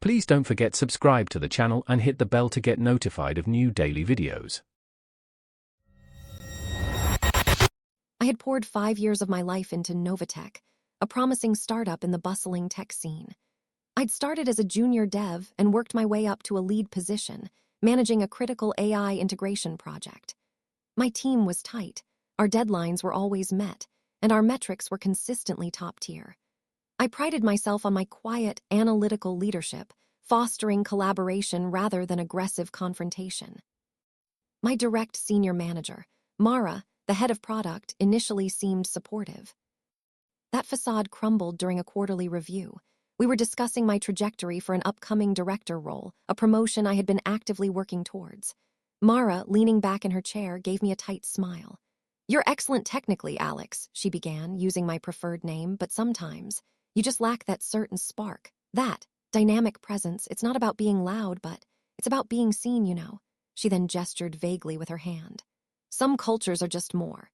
Please don't forget subscribe to the channel and hit the bell to get notified of new daily videos. I had poured 5 years of my life into NovaTech, a promising startup in the bustling tech scene. I'd started as a junior dev and worked my way up to a lead position, managing a critical AI integration project. My team was tight, our deadlines were always met, and our metrics were consistently top tier. I prided myself on my quiet, analytical leadership, fostering collaboration rather than aggressive confrontation. My direct senior manager, Mara, the head of product, initially seemed supportive. That facade crumbled during a quarterly review. We were discussing my trajectory for an upcoming director role, a promotion I had been actively working towards. Mara, leaning back in her chair, gave me a tight smile. "You're excellent technically, Alex," she began, using my preferred name, "but sometimes you just lack that certain spark. That dynamic presence. It's not about being loud, but it's about being seen, you know." She then gestured vaguely with her hand. "Some cultures are just more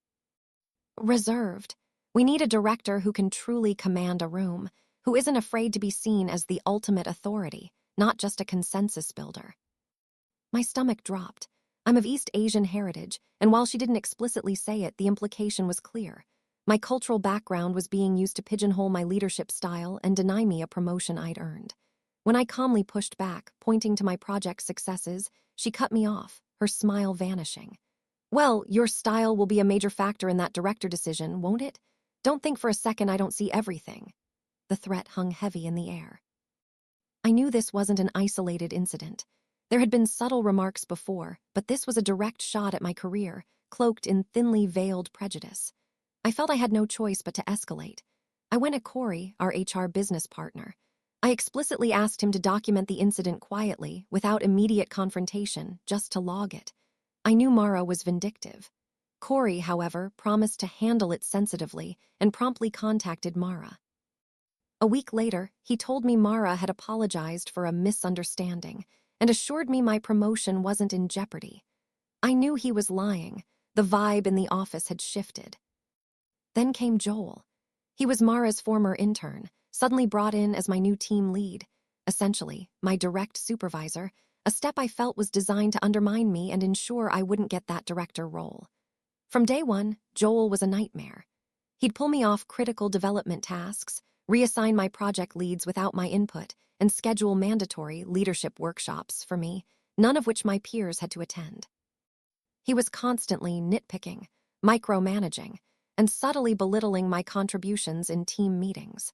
reserved. We need a director who can truly command a room, who isn't afraid to be seen as the ultimate authority, not just a consensus builder." My stomach dropped. I'm of East Asian heritage, and while she didn't explicitly say it, the implication was clear. My cultural background was being used to pigeonhole my leadership style and deny me a promotion I'd earned. When I calmly pushed back, pointing to my project's successes, she cut me off, her smile vanishing. "Well, your style will be a major factor in that director decision, won't it? Don't think for a second I don't see everything." The threat hung heavy in the air. I knew this wasn't an isolated incident. There had been subtle remarks before, but this was a direct shot at my career, cloaked in thinly veiled prejudice. I felt I had no choice but to escalate. I went to Cory, our HR business partner. I explicitly asked him to document the incident quietly, without immediate confrontation, just to log it. I knew Mara was vindictive. Cory, however, promised to handle it sensitively and promptly contacted Mara. A week later, he told me Mara had apologized for a misunderstanding and assured me my promotion wasn't in jeopardy. I knew he was lying. The vibe in the office had shifted. Then came Joel. He was Mara's former intern, suddenly brought in as my new team lead, essentially my direct supervisor, a step I felt was designed to undermine me and ensure I wouldn't get that director role. From day one, Joel was a nightmare. He'd pull me off critical development tasks, reassign my project leads without my input, and schedule mandatory leadership workshops for me, none of which my peers had to attend. He was constantly nitpicking, micromanaging, and subtly belittling my contributions in team meetings.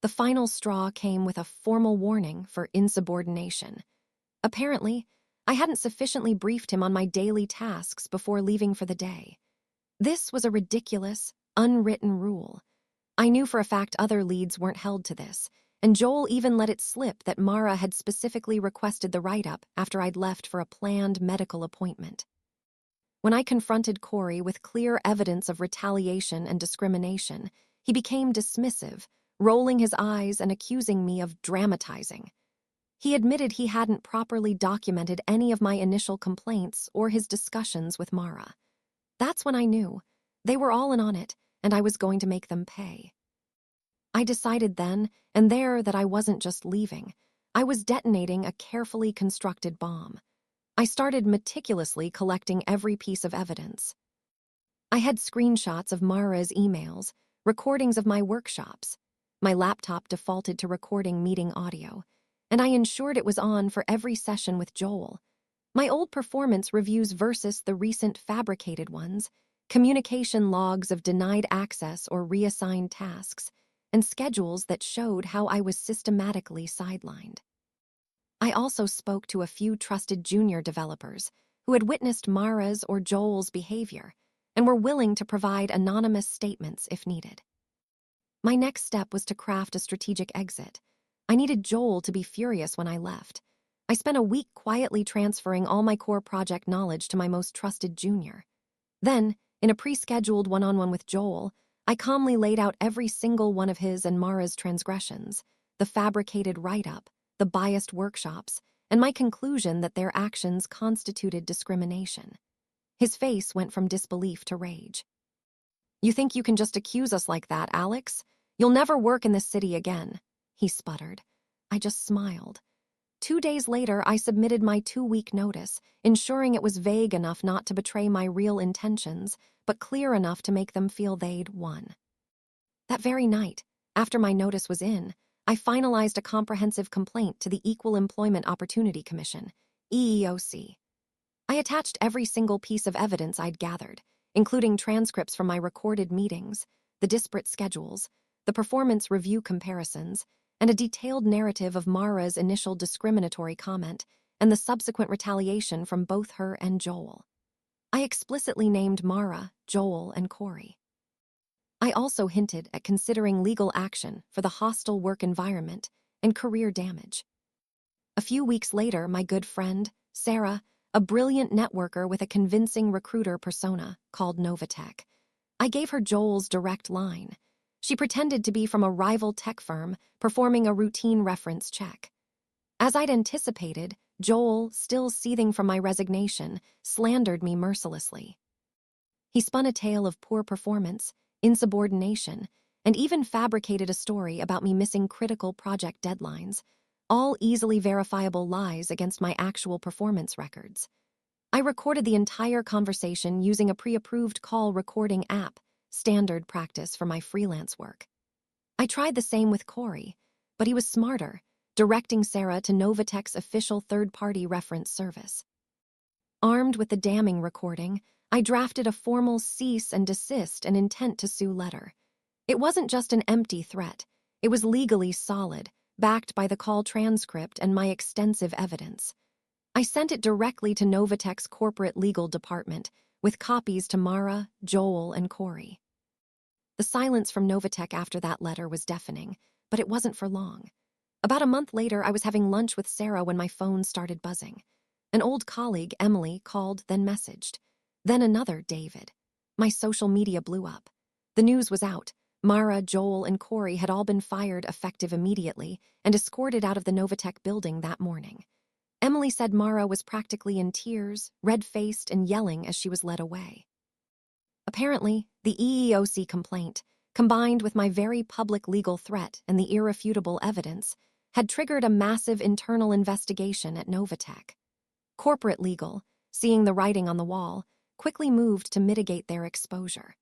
The final straw came with a formal warning for insubordination. Apparently, I hadn't sufficiently briefed him on my daily tasks before leaving for the day. This was a ridiculous, unwritten rule. I knew for a fact other leads weren't held to this, and Joel even let it slip that Mara had specifically requested the write-up after I'd left for a planned medical appointment. When I confronted Cory with clear evidence of retaliation and discrimination, he became dismissive, rolling his eyes and accusing me of dramatizing. He admitted he hadn't properly documented any of my initial complaints or his discussions with Mara. That's when I knew. They were all in on it, and I was going to make them pay. I decided then and there that I wasn't just leaving. I was detonating a carefully constructed bomb. I started meticulously collecting every piece of evidence. I had screenshots of Mara's emails, recordings of my workshops. My laptop defaulted to recording meeting audio, and I ensured it was on for every session with Joel. My old performance reviews versus the recent fabricated ones, communication logs of denied access or reassigned tasks, and schedules that showed how I was systematically sidelined. I also spoke to a few trusted junior developers who had witnessed Mara's or Joel's behavior and were willing to provide anonymous statements if needed. My next step was to craft a strategic exit. I needed Joel to be furious when I left. I spent a week quietly transferring all my core project knowledge to my most trusted junior. Then, in a pre-scheduled one-on-one with Joel, I calmly laid out every single one of his and Mara's transgressions, the fabricated write-up, the biased workshops, and my conclusion that their actions constituted discrimination. His face went from disbelief to rage. "You think you can just accuse us like that, Alex? You'll never work in this city again," he sputtered. I just smiled. 2 days later, I submitted my 2-week notice, ensuring it was vague enough not to betray my real intentions, but clear enough to make them feel they'd won. That very night, after my notice was in, I finalized a comprehensive complaint to the Equal Employment Opportunity Commission, EEOC. I attached every single piece of evidence I'd gathered, including transcripts from my recorded meetings, the disparate schedules, the performance review comparisons, and a detailed narrative of Mara's initial discriminatory comment and the subsequent retaliation from both her and Joel. I explicitly named Mara, Joel, and Cory. I also hinted at considering legal action for the hostile work environment and career damage. A few weeks later, my good friend, Sarah, a brilliant networker with a convincing recruiter persona called NovaTech, I gave her Joel's direct line. She pretended to be from a rival tech firm performing a routine reference check. As I'd anticipated, Joel, still seething from my resignation, slandered me mercilessly. He spun a tale of poor performance, insubordination, and even fabricated a story about me missing critical project deadlines, all easily verifiable lies against my actual performance records. I recorded the entire conversation using a pre-approved call recording app, standard practice for my freelance work. I tried the same with Cory, but he was smarter, directing Sarah to NovaTech's official third-party reference service. Armed with the damning recording, I drafted a formal cease and desist and intent to sue letter. It wasn't just an empty threat. It was legally solid, backed by the call transcript and my extensive evidence. I sent it directly to NovaTech's corporate legal department, with copies to Mara, Joel, and Cory. The silence from NovaTech after that letter was deafening, but it wasn't for long. About a month later, I was having lunch with Sarah when my phone started buzzing. An old colleague, Emily, called, then messaged. Then another, David. My social media blew up. The news was out. Mara, Joel, and Cory had all been fired effective immediately and escorted out of the NovaTech building that morning. Emily said Mara was practically in tears, red-faced and yelling as she was led away. Apparently, the EEOC complaint, combined with my very public legal threat and the irrefutable evidence, had triggered a massive internal investigation at NovaTech. Corporate legal, seeing the writing on the wall, quickly moved to mitigate their exposure.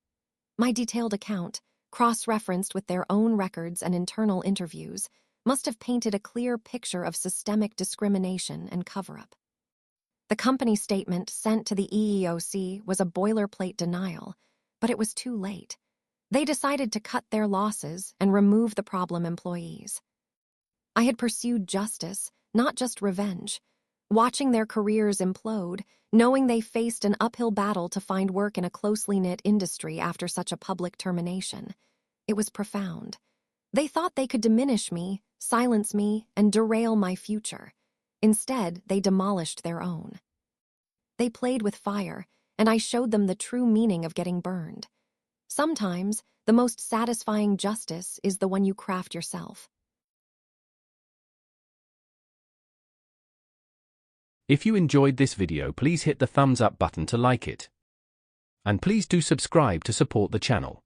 My detailed account, cross-referenced with their own records and internal interviews, must have painted a clear picture of systemic discrimination and cover-up. The company statement sent to the EEOC was a boilerplate denial, but it was too late. They decided to cut their losses and remove the problem employees. I had pursued justice, not just revenge. Watching their careers implode, knowing they faced an uphill battle to find work in a closely knit industry after such a public termination, it was profound. They thought they could diminish me, silence me, and derail my future. Instead, they demolished their own. They played with fire, and I showed them the true meaning of getting burned. Sometimes, the most satisfying justice is the one you craft yourself. If you enjoyed this video, please hit the thumbs up button to like it. And please do subscribe to support the channel.